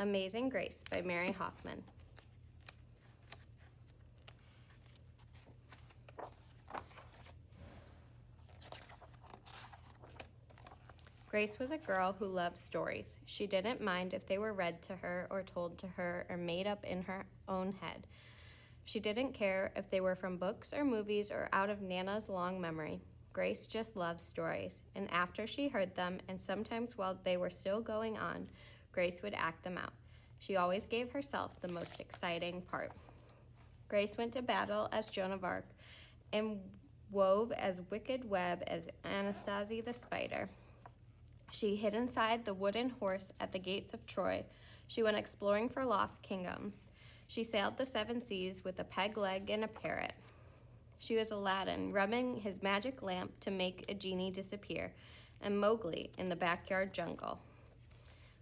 Amazing Grace by Mary Hoffman. Grace was a girl who loved stories. She didn't mind if they were read to her or told to her or made up in her own head. She didn't care if they were from books or movies or out of Nana's long memory. Grace just loved stories, and after she heard them, and sometimes while they were still going on, Grace would act them out. She always gave herself the most exciting part. Grace went to battle as Joan of Arc and wove as wicked web as Anastasia the spider. She hid inside the wooden horse at the gates of Troy. She went exploring for lost kingdoms. She sailed the 7 seas with a peg leg and a parrot. She was Aladdin, rubbing his magic lamp to make a genie disappear, and Mowgli in the backyard jungle.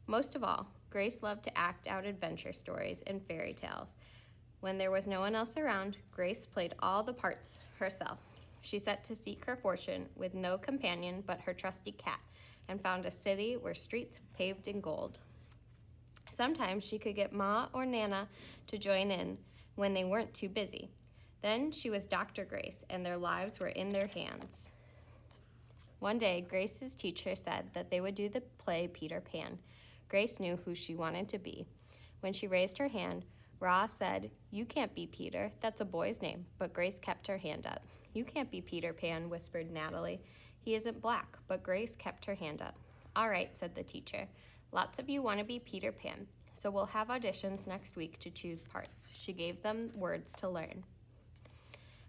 Most of all, Grace loved to act out adventure stories and fairy tales. When there was no one else around, Grace played all the parts herself. She set to seek her fortune with no companion but her trusty cat, and found a city where streets paved in gold. Sometimes she could get Ma or Nana to join in when they weren't too busy. Then she was Dr. Grace, and their lives were in their hands. One day, Grace's teacher said that they would do the play Peter Pan. Grace knew who she wanted to be. When she raised her hand, Ra said, "You can't be Peter, that's a boy's name," but Grace kept her hand up. "You can't be Peter Pan," whispered Natalie. "He isn't black," but Grace kept her hand up. "All right," said the teacher. "Lots of you want to be Peter Pan, so we'll have auditions next week to choose parts." She gave them words to learn.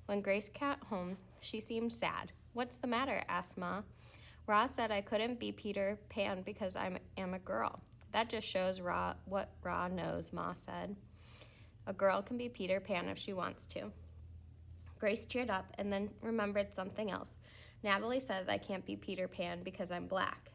When Grace got home, she seemed sad. "What's the matter?" asked Ma. "Ra said I couldn't be Peter Pan because I am a girl." "That just shows what Ra knows," Ma said. "A girl can be Peter Pan if she wants to." Grace cheered up and then remembered something else. "Natalie says I can't be Peter Pan because I'm black."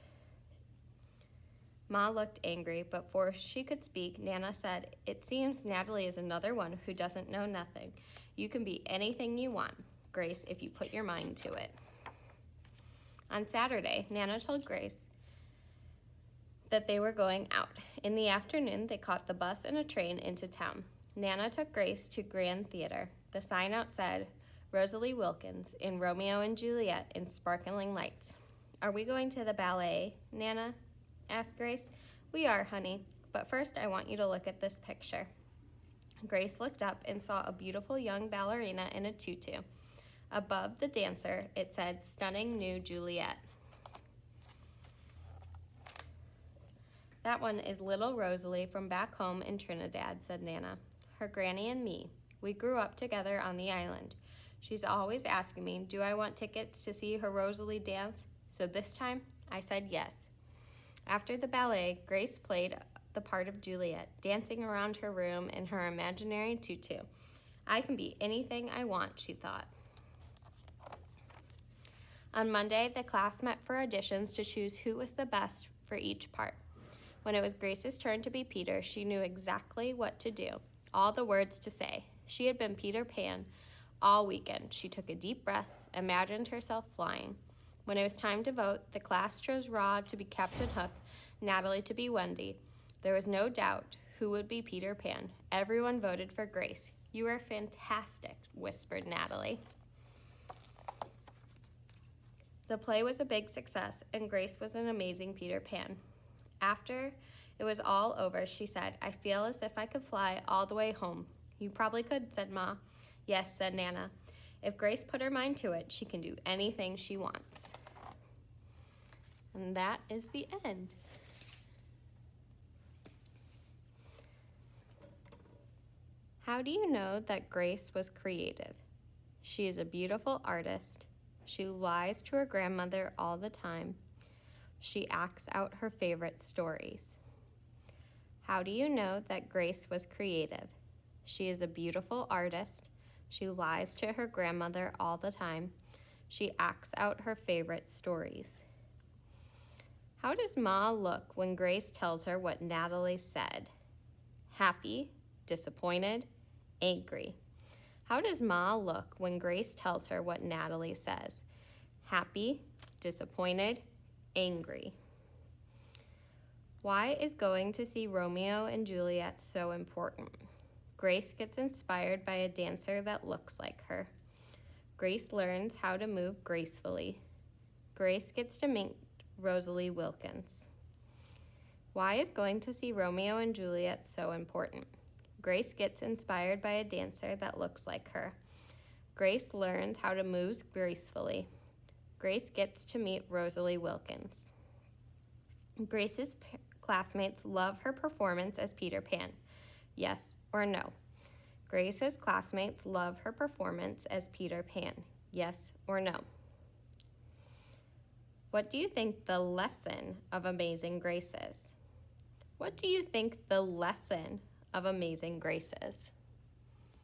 Ma looked angry, but before she could speak, Nana said, "It seems Natalie is another one who doesn't know nothing. You can be anything you want, Grace, if you put your mind to it." On Saturday, Nana told Grace that they were going out. In the afternoon, they caught the bus and a train into town. Nana took Grace to Grand Theater. The sign out said, "Rosalie Wilkins in Romeo and Juliet" in sparkling lights. "Are we going to the ballet, Nana?" asked Grace. "We are, honey, but first I want you to look at this picture." Grace looked up and saw a beautiful young ballerina in a tutu. Above the dancer, it said, "Stunning New Juliet." "That one is little Rosalie from back home in Trinidad," said Nana. "Her granny and me. We grew up together on the island. She's always asking me, do I want tickets to see her Rosalie dance? So this time, I said yes." After the ballet, Grace played the part of Juliet, dancing around her room in her imaginary tutu. "I can be anything I want," she thought. On Monday, the class met for auditions to choose who was the best for each part. When it was Grace's turn to be Peter, she knew exactly what to do, all the words to say. She had been Peter Pan all weekend. She took a deep breath, imagined herself flying. When it was time to vote, the class chose Ra to be Captain Hook, Natalie to be Wendy. There was no doubt who would be Peter Pan. Everyone voted for Grace. "You are fantastic," whispered Natalie. The play was a big success, and Grace was an amazing Peter Pan. After it was all over, she said, "I feel as if I could fly all the way home." "You probably could," said Ma. "Yes," said Nana. "If Grace put her mind to it, she can do anything she wants." And that is the end. How do you know that Grace was creative? She is a beautiful artist. She lies to her grandmother all the time. She acts out her favorite stories. How do you know that Grace was creative? She is a beautiful artist. She lies to her grandmother all the time. She acts out her favorite stories. How does Ma look when Grace tells her what Natalie said? Happy, disappointed, angry. How does Ma look when Grace tells her what Natalie says? Happy, disappointed, angry. Why is going to see Romeo and Juliet so important? Grace gets inspired by a dancer that looks like her. Grace learns how to move gracefully. Grace gets to meet Rosalie Wilkins. Why is going to see Romeo and Juliet so important? Grace gets inspired by a dancer that looks like her. Grace learns how to move gracefully. Grace gets to meet Rosalie Wilkins. Grace's classmates love her performance as Peter Pan. Yes or no? Grace's classmates love her performance as Peter Pan. Yes or no? What do you think the lesson of Amazing Grace is? What do you think the lesson of Amazing Grace is?